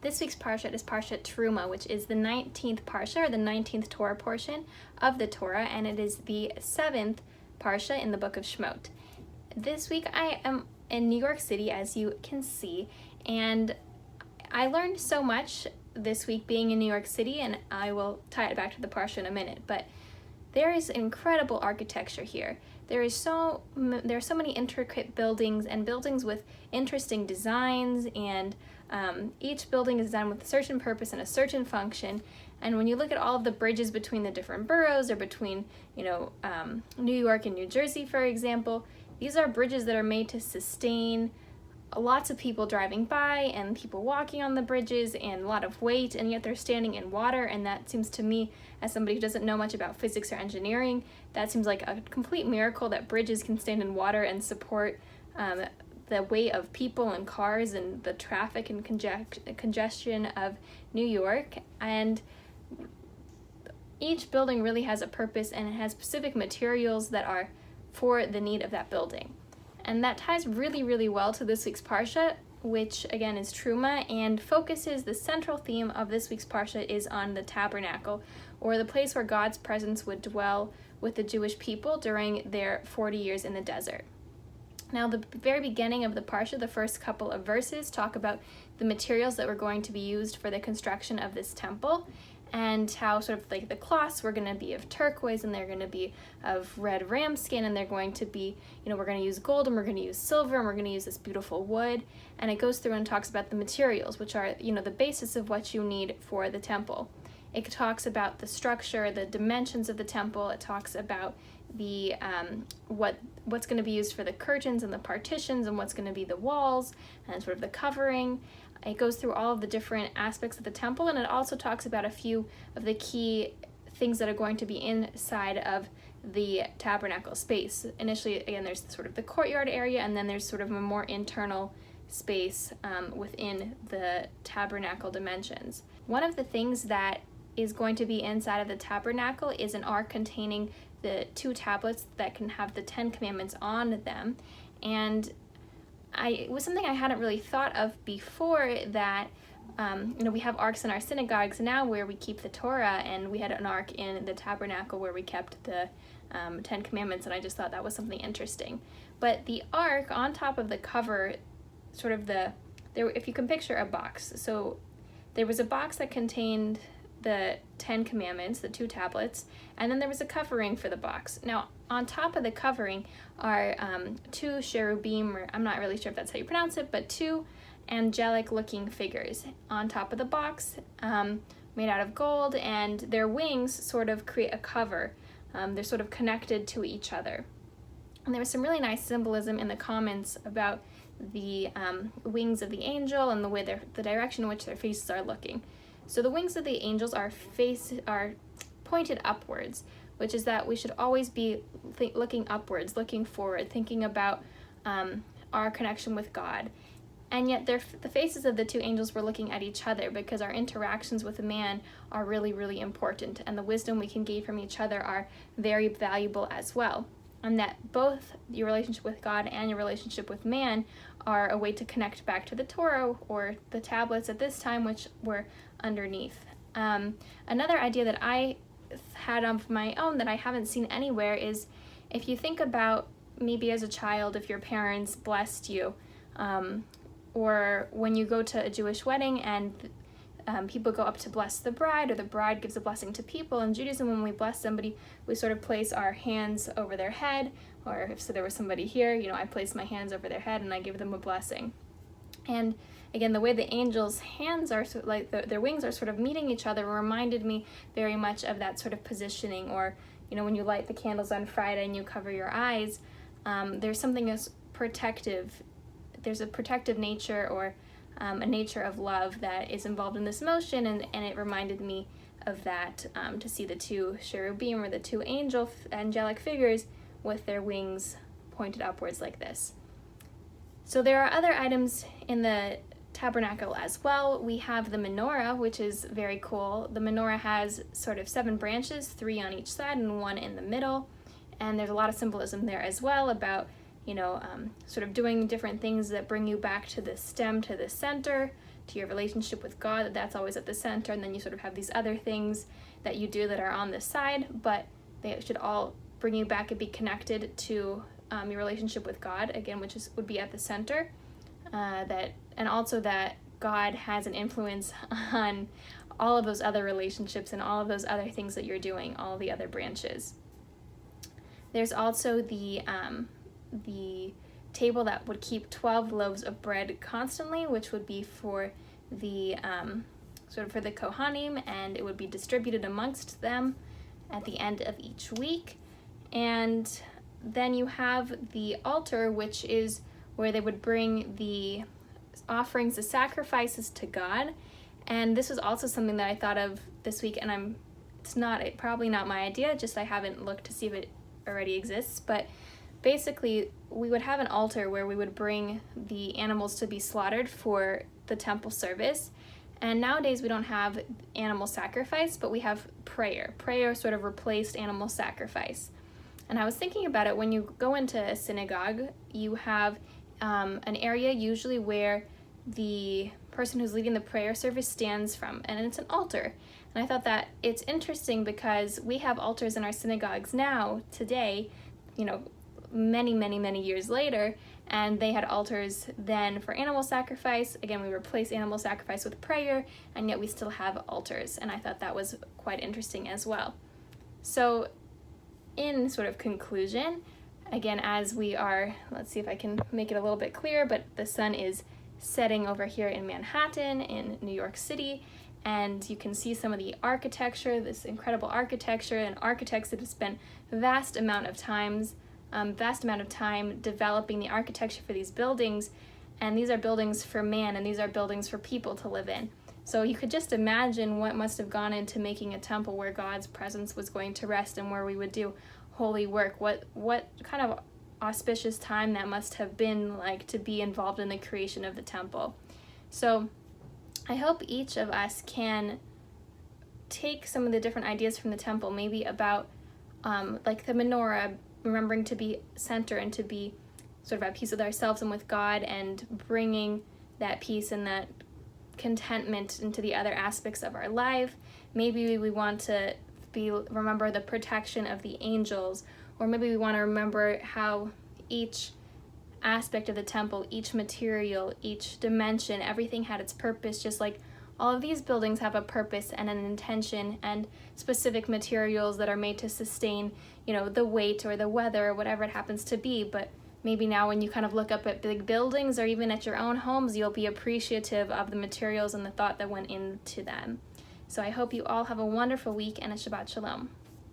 This week's Parsha is Parsha Terumah, which is the 19th Parsha, or the 19th Torah portion of the Torah, and it is the 7th Parsha in the book of Shemot. This week I am in New York City, as you can see, and I learned so much this week being in New York City, and I will tie it back to the Parsha in a minute, but there is incredible architecture here. There are so many intricate buildings, and buildings with interesting designs, and each building is designed with a certain purpose and a certain function. And when you look at all of the bridges between the different boroughs, or between New York and New Jersey, for example, these are bridges that are made to sustain lots of people driving by and people walking on the bridges and a lot of weight, and yet they're standing in water. And that seems to me, as somebody who doesn't know much about physics or engineering, that seems like a complete miracle that bridges can stand in water and support the weight of people and cars and the traffic and congestion of New York. And each building really has a purpose, and it has specific materials that are for the need of that building. And that ties really, really well to this week's Parsha, which again is Terumah, and focuses the central theme of this week's Parsha is on the Tabernacle, or the place where God's presence would dwell with the Jewish people during their 40 years in the desert. Now, the very beginning of the Parsha, the first couple of verses, talk about the materials that were going to be used for the construction of this temple, and how sort of like the cloths were going to be of turquoise, and they're going to be of red ram skin, and they're going to be, we're going to use gold, and we're going to use silver, and we're going to use this beautiful wood. And it goes through and talks about the materials, which are, the basis of what you need for the temple. It talks about the structure, the dimensions of the temple. It talks about the what's going to be used for the curtains and the partitions, and what's going to be the walls and sort of the covering. It goes through all of the different aspects of the temple, and it also talks about a few of the key things that are going to be inside of the tabernacle space. Initially, again, there's sort of the courtyard area, and then there's sort of a more internal space within the tabernacle dimensions. One of the things that is going to be inside of the tabernacle is an ark containing the 2 tablets that can have the 10 commandments on them. And it was something I hadn't really thought of before, that we have arks in our synagogues now where we keep the Torah, and we had an ark in the tabernacle where we kept the 10 commandments, and I just thought that was something interesting. But the ark, on top of the cover, sort of if you can picture a box, so there was a box that contained the 10 commandments, the 2 tablets, and then there was a covering for the box. Now, on top of the covering are 2 cherubim, or I'm not really sure if that's how you pronounce it, but 2 angelic looking figures on top of the box, made out of gold, and their wings sort of create a cover. They're sort of connected to each other. And there was some really nice symbolism in the comments about the wings of the angel and the direction in which their faces are looking. So the wings of the angels are pointed upwards, which is that we should always be looking upwards, looking forward, thinking about our connection with God. And yet the faces of the 2 angels were looking at each other, because our interactions with man are really, really important, and the wisdom we can gain from each other are very valuable as well. And that both your relationship with God and your relationship with man are a way to connect back to the Torah, or the tablets at this time, which were underneath. Another idea that I had of my own that I haven't seen anywhere is, if you think about maybe as a child, if your parents blessed you, or when you go to a Jewish wedding and people go up to bless the bride, or the bride gives a blessing to people. In Judaism, when we bless somebody, we sort of place our hands over their head, or if there was somebody here, I place my hands over their head and I give them a blessing. And again, the way the angels' hands are, their wings are sort of meeting each other, reminded me very much of that sort of positioning. Or, when you light the candles on Friday and you cover your eyes, there's something as protective. There's a protective nature, or a nature of love that is involved in this motion, and it reminded me of that, to see the 2 cherubim, or the 2 angelic figures with their wings pointed upwards like this. So there are other items in the tabernacle as well. We have the menorah, which is very cool. The menorah has sort of 7 branches, 3 on each side and 1 in the middle, and there's a lot of symbolism there as well about sort of doing different things that bring you back to the stem, to the center, to your relationship with God, that's always at the center, and then you sort of have these other things that you do that are on the side, but they should all bring you back and be connected to your relationship with God, again, which would be at the center, and also that God has an influence on all of those other relationships and all of those other things that you're doing, all the other branches. There's also the table that would keep 12 loaves of bread constantly, which would be for the sort of for the Kohanim, and it would be distributed amongst them at the end of each week. And then you have the altar, which is where they would bring the offerings, the sacrifices to God. And this was also something that I thought of this week, and it's probably not my idea, just I haven't looked to see if it already exists, but basically we would have an altar where we would bring the animals to be slaughtered for the temple service. And nowadays we don't have animal sacrifice, but we have prayer. Prayer sort of replaced animal sacrifice. And I was thinking about it, when you go into a synagogue, you have an area usually where the person who's leading the prayer service stands from, and it's an altar. And I thought that it's interesting because we have altars in our synagogues now, today, many, many, many years later, and they had altars then for animal sacrifice. Again, we replace animal sacrifice with prayer, and yet we still have altars, and I thought that was quite interesting as well. So in sort of conclusion, again, as we are, let's see if I can make it a little bit clearer, but the sun is setting over here in Manhattan, in New York City, and you can see some of the architecture, this incredible architecture, and architects that have spent vast amount of time developing the architecture for these buildings, and these are buildings for man, and these are buildings for people to live in. So you could just imagine what must have gone into making a temple where God's presence was going to rest and where we would do holy work. What kind of auspicious time that must have been like to be involved in the creation of the temple. So I hope each of us can take some of the different ideas from the temple, maybe about like the menorah, remembering to be center and to be sort of at peace with ourselves and with God, and bringing that peace and that contentment into the other aspects of our life. Maybe we want to remember the protection of the angels, or maybe we want to remember how each aspect of the temple, each material, each dimension, everything had its purpose, just like all of these buildings have a purpose and an intention and specific materials that are made to sustain, the weight or the weather or whatever it happens to be. But maybe now when you kind of look up at big buildings or even at your own homes, you'll be appreciative of the materials and the thought that went into them. So I hope you all have a wonderful week and a Shabbat Shalom.